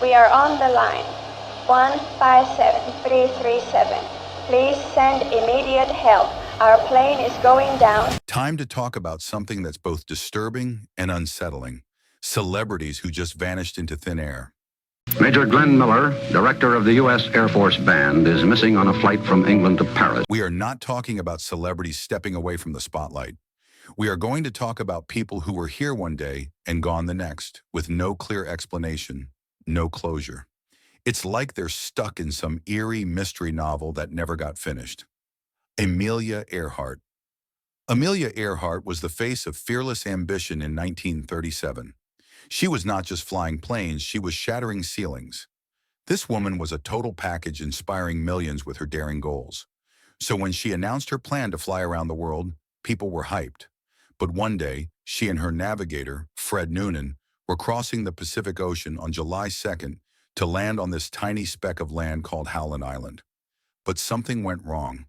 We are on the line. 157337. Please send immediate help. Our plane is going down. Time to talk about something that's both disturbing and unsettling. Celebrities who just vanished into thin air. Major Glenn Miller, director of the U.S. Air Force Band, is missing on a flight from England to Paris. We are not talking about celebrities stepping away from the spotlight. We are going to talk about people who were here one day and gone the next, with no clear explanation, no closure. It's like they're stuck in some eerie mystery novel that never got finished. Amelia Earhart. Amelia Earhart was the face of fearless ambition in 1937. She was not just flying planes, she was shattering ceilings. This woman was a total package, inspiring millions with her daring goals. So when she announced her plan to fly around the world, people were hyped. But one day, she and her navigator, Fred Noonan, were crossing the Pacific Ocean on July 2nd to land on this tiny speck of land called Howland Island. But something went wrong.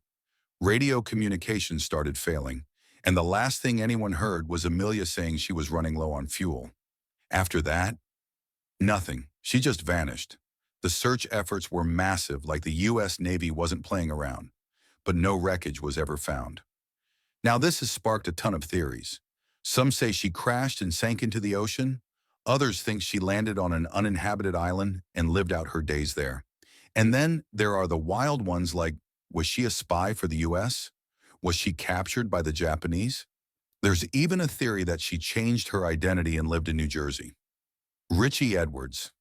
Radio communications started failing, and the last thing anyone heard was Amelia saying she was running low on fuel. After that, nothing. She just vanished. The search efforts were massive, like the U.S. Navy wasn't playing around, but no wreckage was ever found. Now, this has sparked a ton of theories. Some say she crashed and sank into the ocean. Others think she landed on an uninhabited island and lived out her days there. And then there are the wild ones like, was she a spy for the U.S.? Was she captured by the Japanese? There's even a theory that she changed her identity and lived in New Jersey. Richie Edwards.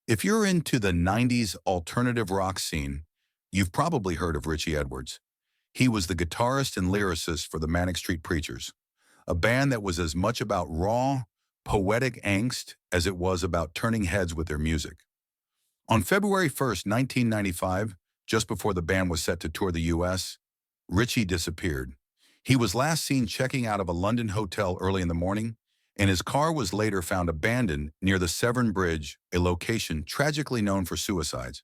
If you're into the 90s alternative rock scene, you've probably heard of Richie Edwards. He was the guitarist and lyricist for the Manic Street Preachers, a band that was as much about raw, poetic angst as it was about turning heads with their music. On February 1st, 1995, just before the band was set to tour the U.S., Richie disappeared. He was last seen checking out of a London hotel early in the morning, and his car was later found abandoned near the Severn Bridge, a location tragically known for suicides.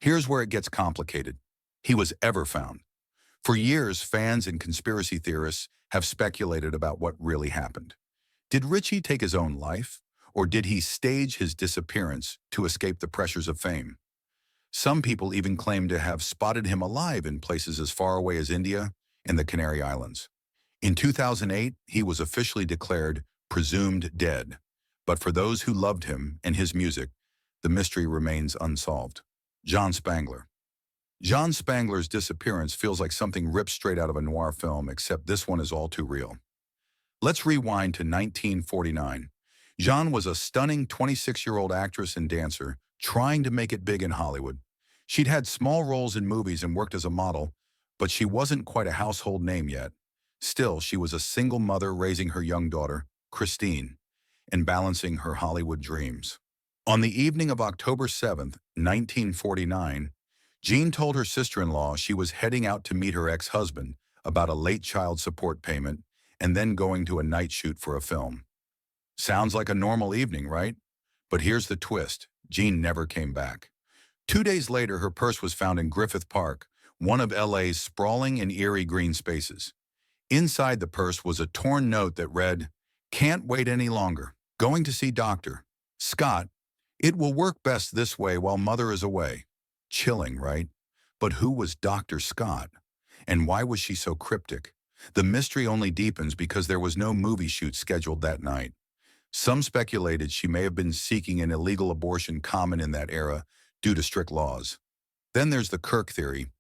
Here's where it gets complicated. He was ever found. For years, fans and conspiracy theorists have speculated about what really happened. Did Richie take his own life, or did he stage his disappearance to escape the pressures of fame? Some people even claim to have spotted him alive in places as far away as India and the Canary Islands. In 2008, he was officially declared presumed dead. But for those who loved him and his music, the mystery remains unsolved. John Spangler. John Spangler's disappearance feels like something ripped straight out of a noir film, except this one is all too real. Let's rewind to 1949. John was a stunning 26-year-old actress and dancer trying to make it big in Hollywood. She'd had small roles in movies and worked as a model, but she wasn't quite a household name yet. Still, she was a single mother raising her young daughter, Christine, and balancing her Hollywood dreams. On the evening of October 7th, 1949, Jean told her sister-in-law she was heading out to meet her ex-husband about a late child support payment and then going to a night shoot for a film. Sounds like a normal evening, right? But here's the twist. Jean never came back. 2 days later, her purse was found in Griffith Park, one of LA's sprawling and eerie green spaces. Inside the purse was a torn note that read, "Can't wait any longer. Going to see Dr. Scott. It will work best this way while mother is away." Chilling, right? But who was Dr. Scott? And why was she so cryptic? The mystery only deepens because there was no movie shoot scheduled that night. Some speculated she may have been seeking an illegal abortion common in that era due to strict laws. Then there's the Kirk theory.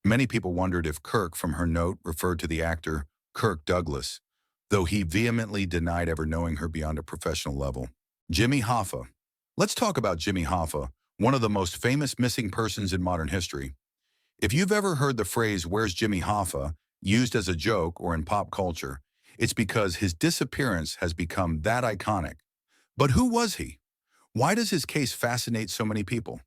Many people wondered if Kirk from her note referred to the actor Kirk Douglas, though he vehemently denied ever knowing her beyond a professional level. Jimmy Hoffa. Let's talk about Jimmy Hoffa, one of the most famous missing persons in modern history. If you've ever heard the phrase, "Where's Jimmy Hoffa?" used as a joke or in pop culture, it's because his disappearance has become that iconic. But who was he? Why does his case fascinate so many people?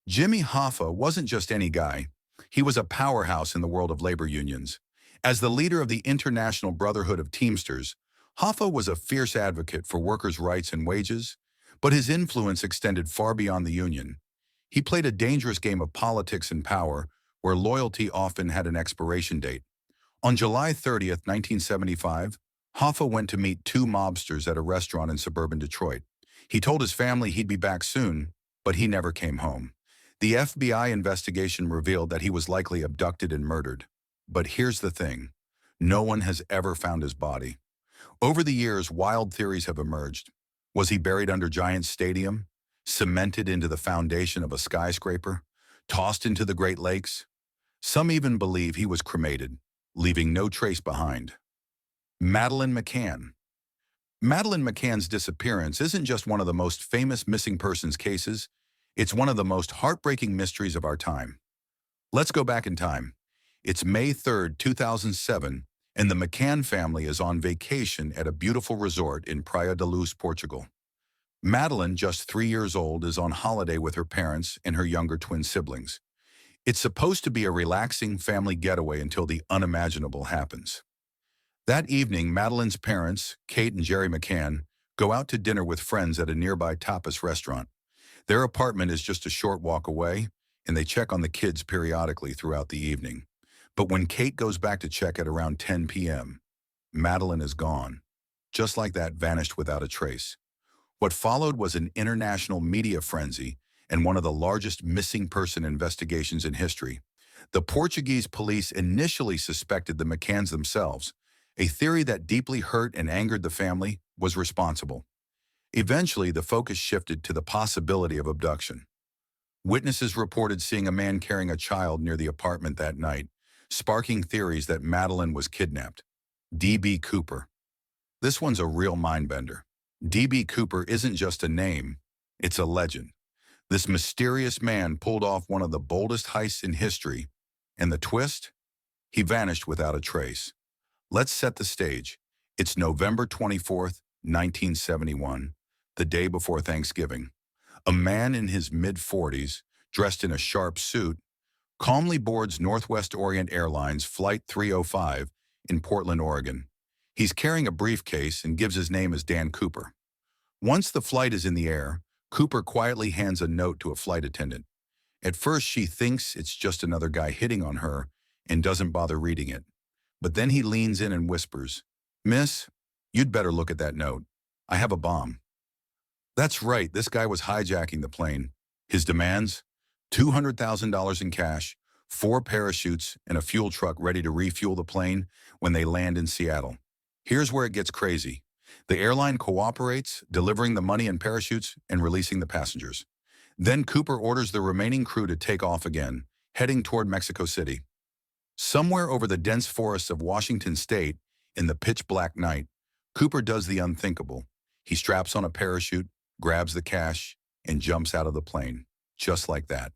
Jimmy Hoffa wasn't just any guy. He was a powerhouse in the world of labor unions. As the leader of the International Brotherhood of Teamsters, Hoffa was a fierce advocate for workers' rights and wages, but his influence extended far beyond the union. He played a dangerous game of politics and power, where loyalty often had an expiration date. On July 30th, 1975, Hoffa went to meet two mobsters at a restaurant in suburban Detroit. He told his family he'd be back soon, but he never came home. The FBI investigation revealed that he was likely abducted and murdered. But here's the thing. No one has ever found his body. Over the years, wild theories have emerged. Was he buried under Giant Stadium? Cemented into the foundation of a skyscraper? Tossed into the Great Lakes? Some even believe he was cremated, leaving no trace behind. Madeleine McCann. Madeleine McCann's disappearance isn't just one of the most famous missing persons cases, it's one of the most heartbreaking mysteries of our time. Let's go back in time. It's May 3rd, 2007, and the McCann family is on vacation at a beautiful resort in Praia da Luz, Portugal. Madeleine, just 3 years old, is on holiday with her parents and her younger twin siblings. It's supposed to be a relaxing family getaway until the unimaginable happens. That evening, Madeleine's parents, Kate and Jerry McCann, go out to dinner with friends at a nearby tapas restaurant. Their apartment is just a short walk away, and they check on the kids periodically throughout the evening. But when Kate goes back to check at around 10 p.m., Madeleine is gone. Just like that, vanished without a trace. What followed was an international media frenzy and one of the largest missing person investigations in history. The Portuguese police initially suspected the McCanns themselves. A theory that deeply hurt and angered the family was responsible. Eventually, the focus shifted to the possibility of abduction. Witnesses reported seeing a man carrying a child near the apartment that night, sparking theories that Madeleine was kidnapped. D.B. Cooper. This one's a real mind-bender. D.B. Cooper isn't just a name, it's a legend. This mysterious man pulled off one of the boldest heists in history, and the twist? He vanished without a trace. Let's set the stage. It's November 24th, 1971, the day before Thanksgiving. A man in his mid-40s, dressed in a sharp suit, calmly boards Northwest Orient Airlines Flight 305 in Portland, Oregon. He's carrying a briefcase and gives his name as Dan Cooper. Once the flight is in the air, Cooper quietly hands a note to a flight attendant. At first, she thinks it's just another guy hitting on her and doesn't bother reading it. But then he leans in and whispers, "Miss, you'd better look at that note. I have a bomb." That's right, this guy was hijacking the plane. His demands? $200,000 in cash, 4 parachutes, and a fuel truck ready to refuel the plane when they land in Seattle. Here's where it gets crazy. The airline cooperates, delivering the money and parachutes and releasing the passengers. Then Cooper orders the remaining crew to take off again, heading toward Mexico City. Somewhere over the dense forests of Washington State, in the pitch-black night, Cooper does the unthinkable. He straps on a parachute, grabs the cash, and jumps out of the plane, just like that.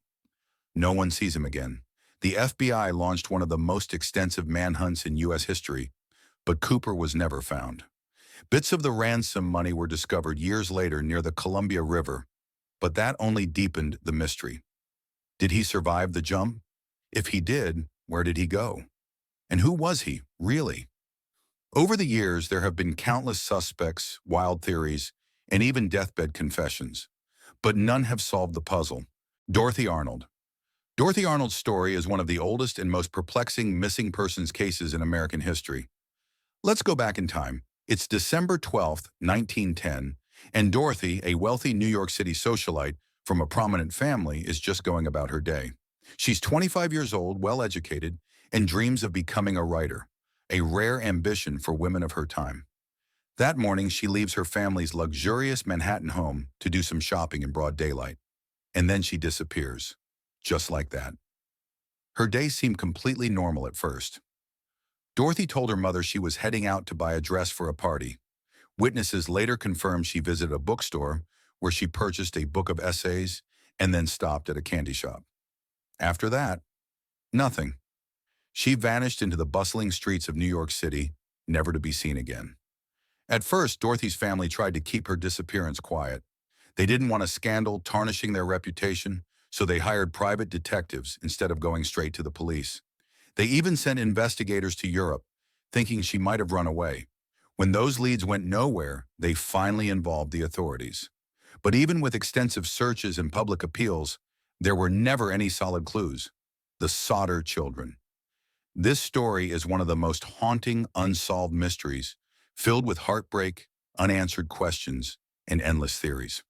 No one sees him again. The FBI launched one of the most extensive manhunts in U.S. history, but Cooper was never found. Bits of the ransom money were discovered years later near the Columbia River, but that only deepened the mystery. Did he survive the jump? If he did, where did he go? And who was he, really? Over the years, there have been countless suspects, wild theories, and even deathbed confessions. But none have solved the puzzle. Dorothy Arnold. Dorothy Arnold's story is one of the oldest and most perplexing missing persons cases in American history. Let's go back in time. It's December 12th, 1910, and Dorothy, a wealthy New York City socialite from a prominent family, is just going about her day. She's 25 years old, well-educated, and dreams of becoming a writer, a rare ambition for women of her time. That morning, she leaves her family's luxurious Manhattan home to do some shopping in broad daylight. And then she disappears, just like that. Her day seemed completely normal at first. Dorothy told her mother she was heading out to buy a dress for a party. Witnesses later confirmed she visited a bookstore where she purchased a book of essays and then stopped at a candy shop. After that, nothing. She vanished into the bustling streets of New York City, never to be seen again. At first, Dorothy's family tried to keep her disappearance quiet. They didn't want a scandal tarnishing their reputation, so they hired private detectives instead of going straight to the police. They even sent investigators to Europe, thinking she might have run away. When those leads went nowhere, they finally involved the authorities. But even with extensive searches and public appeals, there were never any solid clues. The Sodder children. This story is one of the most haunting, unsolved mysteries, filled with heartbreak, unanswered questions, and endless theories.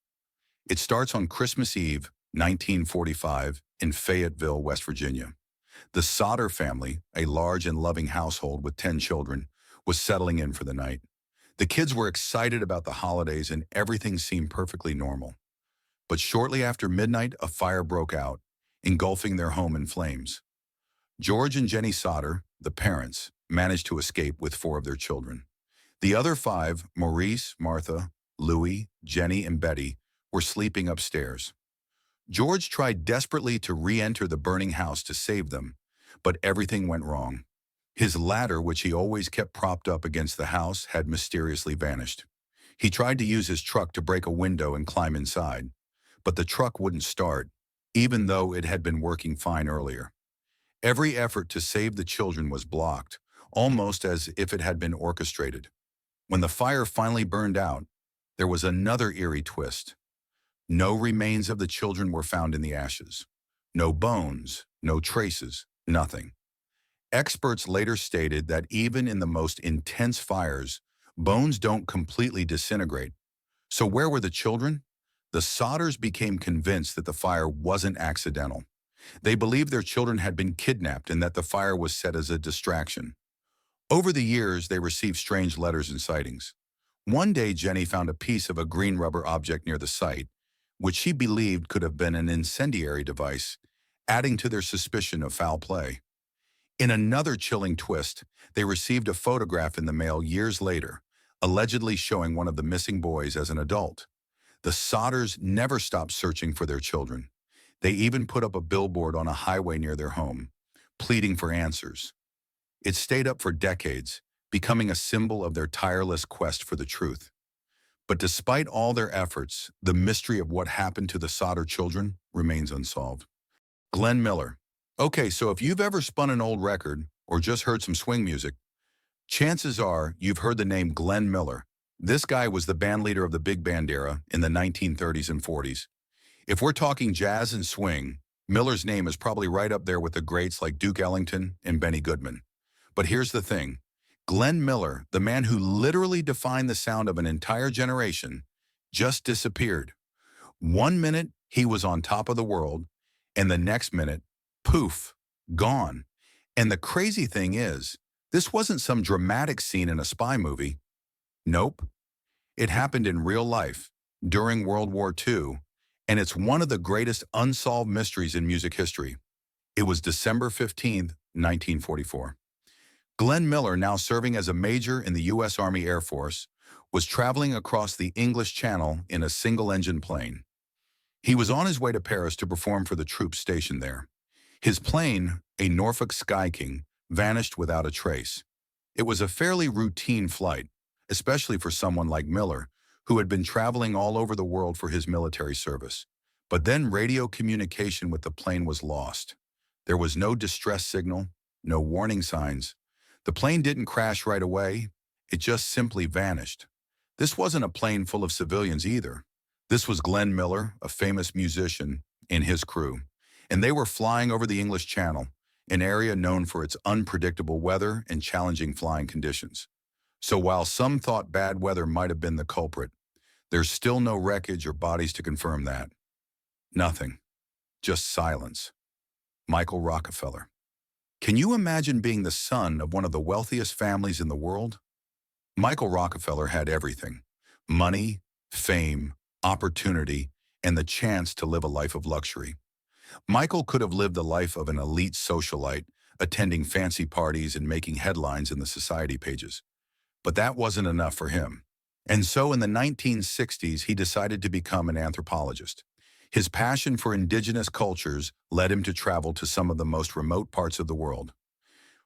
It starts on Christmas Eve, 1945, in Fayetteville, West Virginia. The Sodder family, a large and loving household with 10 children, was settling in for the night. The kids were excited about the holidays and everything seemed perfectly normal. But shortly after midnight, a fire broke out, engulfing their home in flames. George and Jenny Sodder, the parents, managed to escape with 4 of their children. The other 5, Maurice, Martha, Louis, Jenny, and Betty, were sleeping upstairs. George tried desperately to re-enter the burning house to save them, but everything went wrong. His ladder, which he always kept propped up against the house, had mysteriously vanished. He tried to use his truck to break a window and climb inside, but the truck wouldn't start, even though it had been working fine earlier. Every effort to save the children was blocked, almost as if it had been orchestrated. When the fire finally burned out, there was another eerie twist. No remains of the children were found in the ashes. No bones, no traces, nothing. Experts later stated that even in the most intense fires, bones don't completely disintegrate. So where were the children? The Sodders became convinced that the fire wasn't accidental. They believed their children had been kidnapped and that the fire was set as a distraction. Over the years, they received strange letters and sightings. One day, Jenny found a piece of a green rubber object near the site, which she believed could have been an incendiary device, adding to their suspicion of foul play. In another chilling twist, they received a photograph in the mail years later, allegedly showing one of the missing boys as an adult. The Sodders never stopped searching for their children. They even put up a billboard on a highway near their home, pleading for answers. It stayed up for decades, becoming a symbol of their tireless quest for the truth. But despite all their efforts, the mystery of what happened to the Sodder children remains unsolved. Glenn Miller. Okay, so if you've ever spun an old record or just heard some swing music, chances are you've heard the name Glenn Miller. This guy was the band leader of the big band era in the 1930s and 40s. If we're talking jazz and swing, Miller's name is probably right up there with the greats like Duke Ellington and Benny Goodman. But here's the thing. Glenn Miller, the man who literally defined the sound of an entire generation, just disappeared. One minute, he was on top of the world, and the next minute, poof, gone. And the crazy thing is, this wasn't some dramatic scene in a spy movie. Nope. It happened in real life, during World War II, and it's one of the greatest unsolved mysteries in music history. It was December 15th, 1944. Glenn Miller, now serving as a major in the U.S. Army Air Force, was traveling across the English Channel in a single-engine plane. He was on his way to Paris to perform for the troops stationed there. His plane, a Norfolk Sky King, vanished without a trace. It was a fairly routine flight, especially for someone like Miller, who had been traveling all over the world for his military service. But then radio communication with the plane was lost. There was no distress signal, no warning signs. The plane didn't crash right away. It just simply vanished. This wasn't a plane full of civilians either. This was Glenn Miller, a famous musician, and his crew. And they were flying over the English Channel, an area known for its unpredictable weather and challenging flying conditions. So while some thought bad weather might have been the culprit, there's still no wreckage or bodies to confirm that. Nothing. Just silence. Michael Rockefeller. Can you imagine being the son of one of the wealthiest families in the world? Michael Rockefeller had everything: money, fame, opportunity, and the chance to live a life of luxury. Michael could have lived the life of an elite socialite, attending fancy parties and making headlines in the society pages. But that wasn't enough for him. And so in the 1960s, he decided to become an anthropologist. His passion for indigenous cultures led him to travel to some of the most remote parts of the world.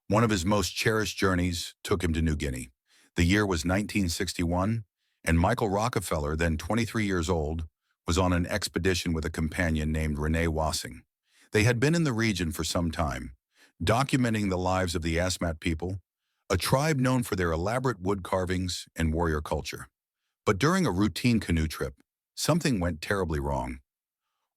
One of his most cherished journeys took him to New Guinea. The year was 1961, and Michael Rockefeller, then 23 years old, was on an expedition with a companion named Renee Wassing. They had been in the region for some time, documenting the lives of the Asmat people, a tribe known for their elaborate wood carvings and warrior culture. But during a routine canoe trip, something went terribly wrong.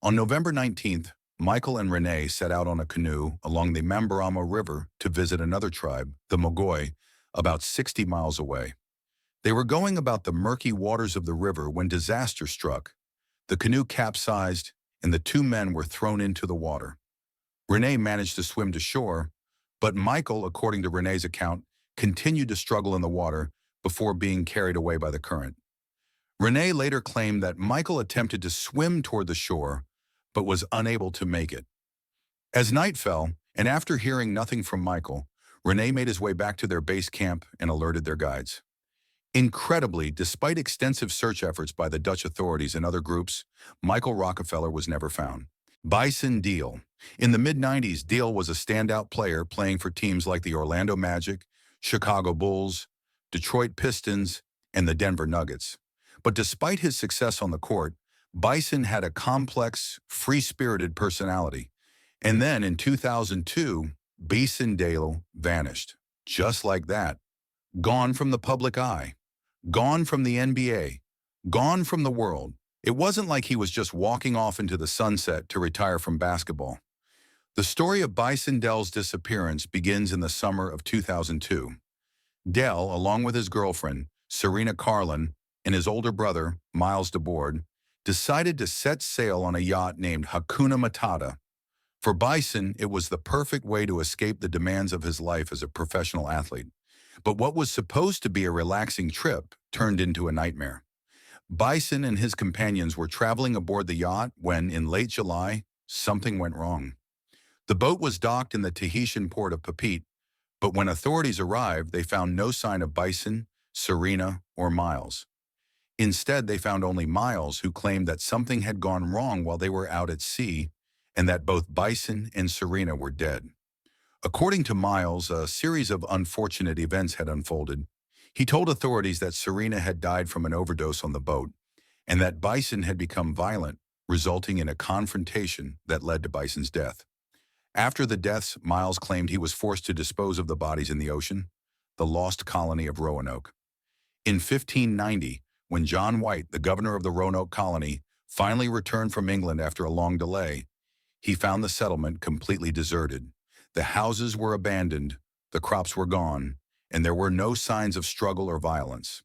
On November 19th, Michael and Renee set out on a canoe along the Mamberamo River to visit another tribe, the Mogoi, about 60 miles away. They were going about the murky waters of the river when disaster struck. The canoe capsized, and the two men were thrown into the water. Renee managed to swim to shore, but Michael, according to Renee's account, continued to struggle in the water before being carried away by the current. Renee later claimed that Michael attempted to swim toward the shore, but was unable to make it. As night fell, and after hearing nothing from Michael, Renee made his way back to their base camp and alerted their guides. Incredibly, despite extensive search efforts by the Dutch authorities and other groups, Michael Rockefeller was never found. Bison Dele. In the mid-90s, Dele was a standout player playing for teams like the Orlando Magic, Chicago Bulls, Detroit Pistons, and the Denver Nuggets. But despite his success on the court, Bison had a complex, free-spirited personality. And then in 2002, Bison Dele vanished. Just like that. Gone from the public eye. Gone from the NBA. Gone from the world. It wasn't like he was just walking off into the sunset to retire from basketball. The story of Bison Dele's disappearance begins in the summer of 2002. Dele, along with his girlfriend, Serena Carlin, and his older brother, Miles DeBoard, decided to set sail on a yacht named Hakuna Matata. For Bison, it was the perfect way to escape the demands of his life as a professional athlete. But what was supposed to be a relaxing trip turned into a nightmare. Bison and his companions were traveling aboard the yacht when, in late July, something went wrong. The boat was docked in the Tahitian port of Papeete, but when authorities arrived, they found no sign of Bison, Serena, or Miles. Instead, they found only Miles, who claimed that something had gone wrong while they were out at sea, and that both Bison and Serena were dead. According to Miles, a series of unfortunate events had unfolded. He told authorities that Serena had died from an overdose on the boat, and that Bison had become violent, resulting in a confrontation that led to Bison's death. After the deaths, Miles claimed he was forced to dispose of the bodies in the ocean, the lost colony of Roanoke. In 1590, when John White, the governor of the Roanoke colony, finally returned from England after a long delay, he found the settlement completely deserted. The houses were abandoned, the crops were gone, and there were no signs of struggle or violence.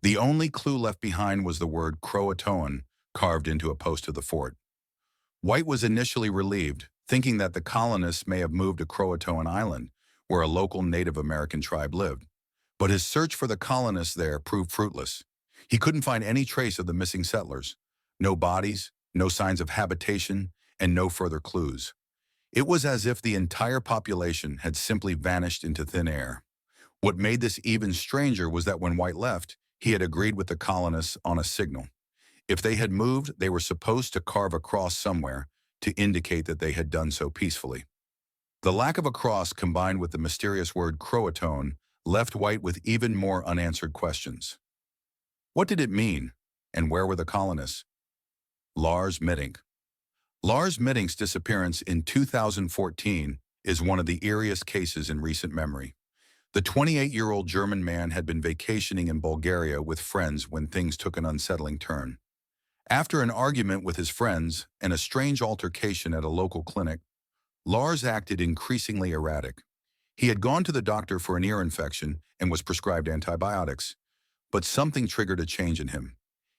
The only clue left behind was the word Croatoan carved into a post of the fort. White was initially relieved, thinking that the colonists may have moved to Croatoan Island, where a local Native American tribe lived. But his search for the colonists there proved fruitless. He couldn't find any trace of the missing settlers. No bodies, no signs of habitation, and no further clues. It was as if the entire population had simply vanished into thin air. What made this even stranger was that when White left, he had agreed with the colonists on a signal. If they had moved, they were supposed to carve a cross somewhere to indicate that they had done so peacefully. The lack of a cross combined with the mysterious word Croatoan left White with even more unanswered questions. What did it mean, and where were the colonists? Lars Mittank. Lars Mittank's disappearance in 2014 is one of the eeriest cases in recent memory. The 28-year-old German man had been vacationing in Bulgaria with friends when things took an unsettling turn. After an argument with his friends and a strange altercation at a local clinic, Lars acted increasingly erratic. He had gone to the doctor for an ear infection and was prescribed antibiotics, but something triggered a change in him.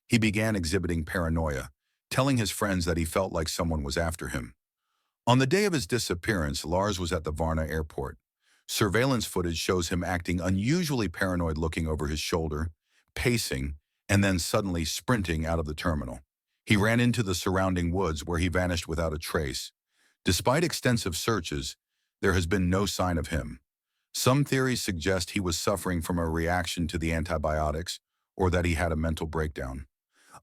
He began exhibiting paranoia, telling his friends that he felt like someone was after him. On the day of his disappearance, Lars was at the Varna airport. Surveillance footage shows him acting unusually paranoid, looking over his shoulder, pacing, and then suddenly sprinting out of the terminal. He ran into the surrounding woods where he vanished without a trace. Despite extensive searches, there has been no sign of him. Some theories suggest he was suffering from a reaction to the antibiotics or that he had a mental breakdown.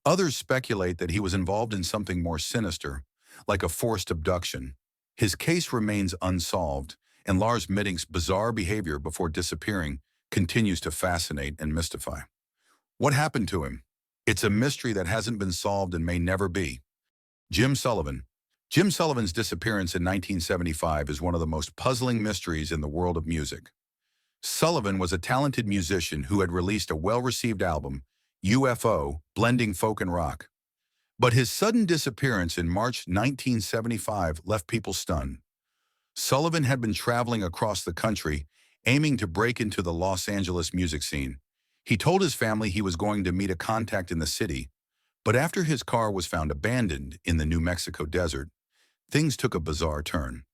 Others speculate that he was involved in something more sinister, like a forced abduction. His case remains unsolved, and Lars Mittank's bizarre behavior before disappearing continues to fascinate and mystify. What happened to him? It's a mystery that hasn't been solved and may never be. Jim Sullivan. Jim Sullivan's disappearance in 1975 is one of the most puzzling mysteries in the world of music. Sullivan was a talented musician who had released a well-received album, UFO, blending folk and rock. But his sudden disappearance in March 1975 left people stunned. Sullivan had been traveling across the country, aiming to break into the Los Angeles music scene. He told his family he was going to meet a contact in the city, but after his car was found abandoned in the New Mexico desert, things took a bizarre turn.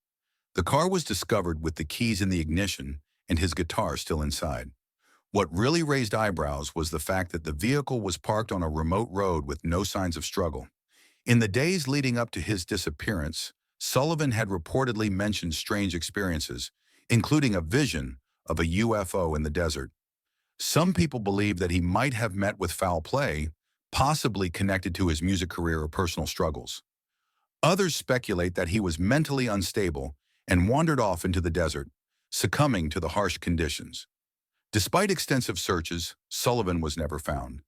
The car was discovered with the keys in the ignition and his guitar still inside. What really raised eyebrows was the fact that the vehicle was parked on a remote road with no signs of struggle. In the days leading up to his disappearance, Sullivan had reportedly mentioned strange experiences, including a vision of a UFO in the desert. Some people believe that he might have met with foul play, possibly connected to his music career or personal struggles. Others speculate that he was mentally unstable and wandered off into the desert, succumbing to the harsh conditions. Despite extensive searches, Sullivan was never found,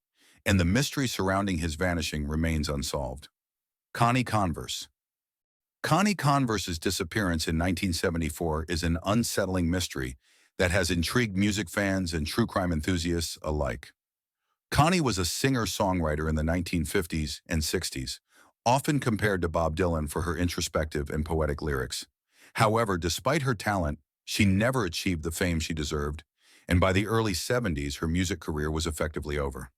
and the mystery surrounding his vanishing remains unsolved. Connie Converse. Connie Converse's disappearance in 1974 is an unsettling mystery that has intrigued music fans and true crime enthusiasts alike. Connie was a singer-songwriter in the 1950s and 60s, often compared to Bob Dylan for her introspective and poetic lyrics. However, despite her talent, she never achieved the fame she deserved, and by the early 70s, her music career was effectively over.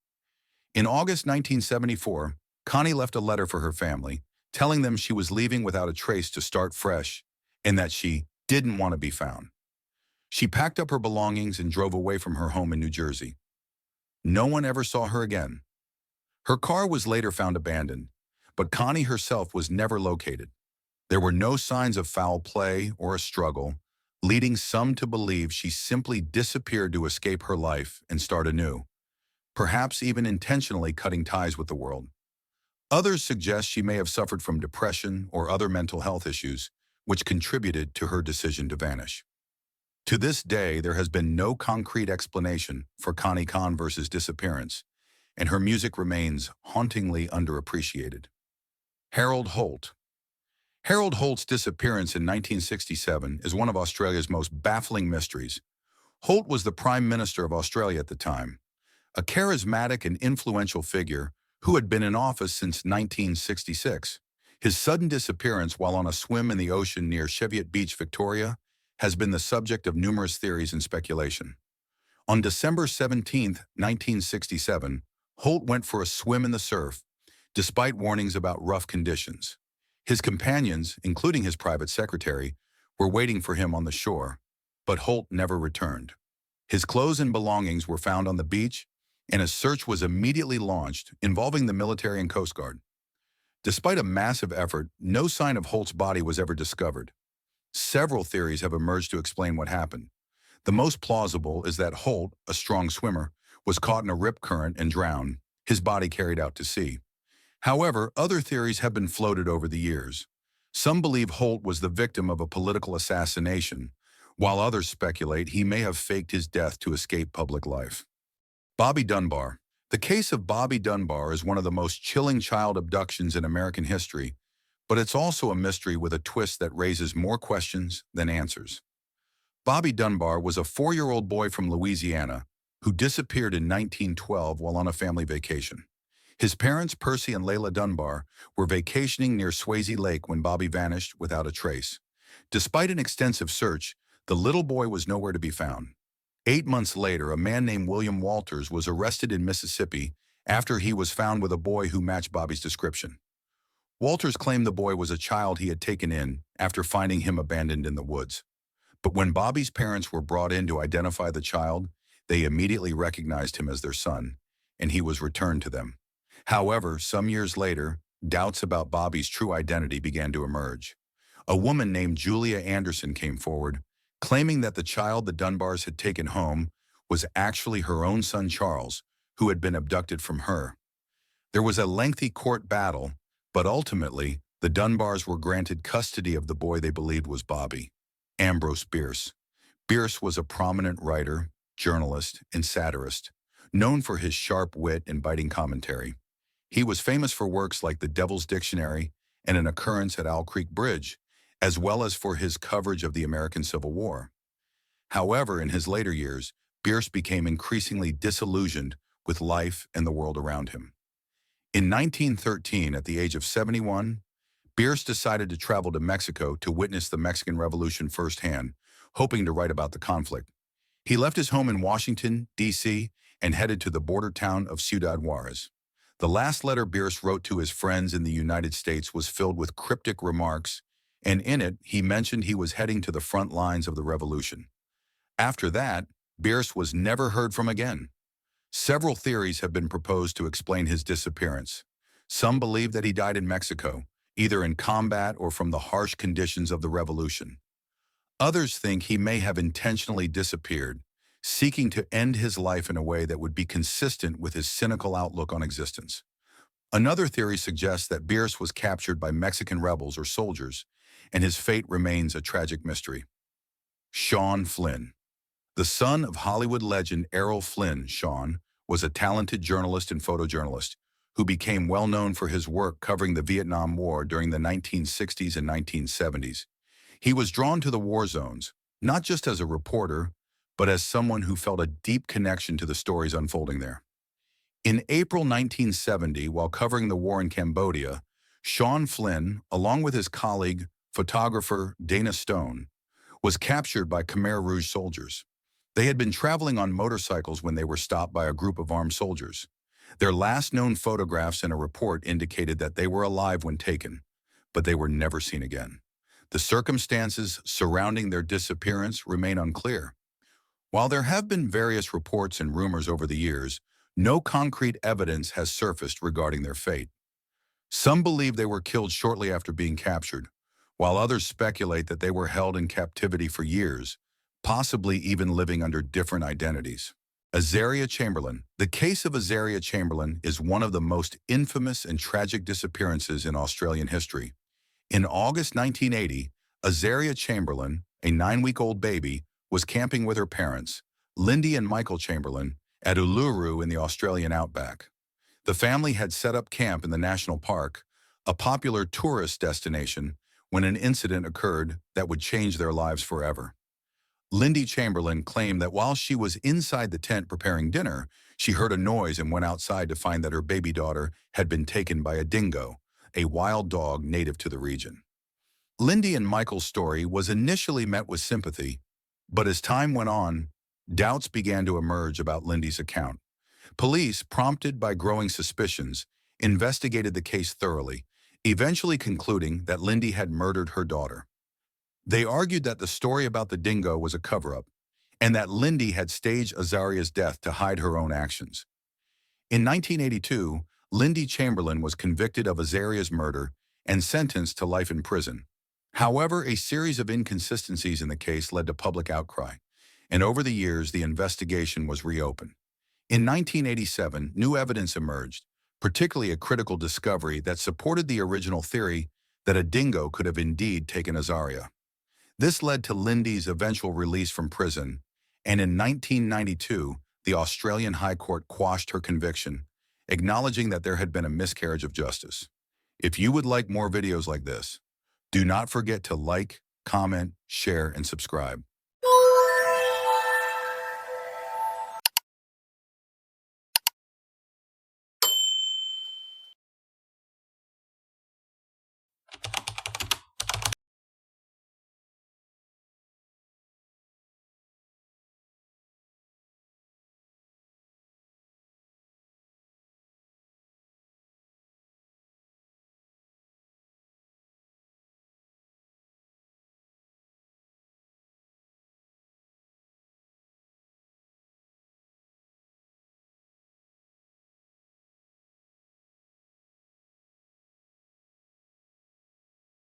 In August 1974, Connie left a letter for her family, telling them she was leaving without a trace to start fresh and that she didn't want to be found. She packed up her belongings and drove away from her home in New Jersey. No one ever saw her again. Her car was later found abandoned, but Connie herself was never located. There were no signs of foul play or a struggle, leading some to believe she simply disappeared to escape her life and start anew, perhaps even intentionally cutting ties with the world. Others suggest she may have suffered from depression or other mental health issues, which contributed to her decision to vanish. To this day, there has been no concrete explanation for Connie Converse's disappearance, and her music remains hauntingly underappreciated. Harold Holt. Harold Holt's disappearance in 1967 is one of Australia's most baffling mysteries. Holt was the Prime Minister of Australia at the time, a charismatic and influential figure who had been in office since 1966. His sudden disappearance while on a swim in the ocean near Cheviot Beach, Victoria, has been the subject of numerous theories and speculation. On December 17, 1967, Holt went for a swim in the surf, despite warnings about rough conditions. His companions, including his private secretary, were waiting for him on the shore, but Holt never returned. His clothes and belongings were found on the beach, and a search was immediately launched involving the military and Coast Guard. Despite a massive effort, no sign of Holt's body was ever discovered. Several theories have emerged to explain what happened. The most plausible is that Holt, a strong swimmer, was caught in a rip current and drowned, his body carried out to sea. However, other theories have been floated over the years. Some believe Holt was the victim of a political assassination, while others speculate he may have faked his death to escape public life. Bobby Dunbar. The case of Bobby Dunbar is one of the most chilling child abductions in American history, but it's also a mystery with a twist that raises more questions than answers. Bobby Dunbar was a 4-year-old boy from Louisiana who disappeared in 1912 while on a family vacation. His parents, Percy and Layla Dunbar, were vacationing near Swayze Lake when Bobby vanished without a trace. Despite an extensive search, the little boy was nowhere to be found. 8 months later, a man named William Walters was arrested in Mississippi after he was found with a boy who matched Bobby's description. Walters claimed the boy was a child he had taken in after finding him abandoned in the woods. But when Bobby's parents were brought in to identify the child, they immediately recognized him as their son, and he was returned to them. However, some years later, doubts about Bobby's true identity began to emerge. A woman named Julia Anderson came forward, claiming that the child the Dunbars had taken home was actually her own son Charles, who had been abducted from her. There was a lengthy court battle, but ultimately, the Dunbars were granted custody of the boy they believed was Bobby, Ambrose Bierce. Bierce was a prominent writer, journalist, and satirist, known for his sharp wit and biting commentary. He was famous for works like The Devil's Dictionary and An Occurrence at Owl Creek Bridge, as well as for his coverage of the American Civil War. However, in his later years, Bierce became increasingly disillusioned with life and the world around him. In 1913, at the age of 71, Bierce decided to travel to Mexico to witness the Mexican Revolution firsthand, hoping to write about the conflict. He left his home in Washington, D.C., and headed to the border town of Ciudad Juarez. The last letter Bierce wrote to his friends in the United States was filled with cryptic remarks, and in it he mentioned he was heading to the front lines of the revolution. After that, Bierce was never heard from again. Several theories have been proposed to explain his disappearance. Some believe that he died in Mexico, either in combat or from the harsh conditions of the revolution. Others think he may have intentionally disappeared, seeking to end his life in a way that would be consistent with his cynical outlook on existence. Another theory suggests that Bierce was captured by Mexican rebels or soldiers, and his fate remains a tragic mystery. Sean Flynn. The son of Hollywood legend Errol Flynn, Sean was a talented journalist and photojournalist who became well known for his work covering the Vietnam War during the 1960s and 1970s. He was drawn to the war zones, not just as a reporter, but as someone who felt a deep connection to the stories unfolding there. In April 1970, while covering the war in Cambodia, Sean Flynn, along with his colleague, photographer Dana Stone, was captured by Khmer Rouge soldiers. They had been traveling on motorcycles when they were stopped by a group of armed soldiers. Their last known photographs and a report indicated that they were alive when taken, but they were never seen again. The circumstances surrounding their disappearance remain unclear. While there have been various reports and rumors over the years, no concrete evidence has surfaced regarding their fate. Some believe they were killed shortly after being captured, while others speculate that they were held in captivity for years, possibly even living under different identities. Azaria Chamberlain. The case of Azaria Chamberlain is one of the most infamous and tragic disappearances in Australian history. In August 1980, Azaria Chamberlain, a 9-week-old baby, was camping with her parents, Lindy and Michael Chamberlain, at Uluru in the Australian outback. The family had set up camp in the national park, a popular tourist destination, when an incident occurred that would change their lives forever. Lindy Chamberlain claimed that while she was inside the tent preparing dinner, she heard a noise and went outside to find that her baby daughter had been taken by a dingo, a wild dog native to the region. Lindy and Michael's story was initially met with sympathy, but as time went on, doubts began to emerge about Lindy's account. Police, prompted by growing suspicions, investigated the case thoroughly, eventually concluding that Lindy had murdered her daughter. They argued that the story about the dingo was a cover-up, and that Lindy had staged Azaria's death to hide her own actions. In 1982, Lindy Chamberlain was convicted of Azaria's murder and sentenced to life in prison. However, a series of inconsistencies in the case led to public outcry, and over the years the investigation was reopened. In 1987, new evidence emerged, particularly a critical discovery that supported the original theory that a dingo could have indeed taken Azaria. This led to Lindy's eventual release from prison, and in 1992, the Australian High Court quashed her conviction, acknowledging that there had been a miscarriage of justice. If you would like more videos like this, do not forget to like, comment, share, and subscribe.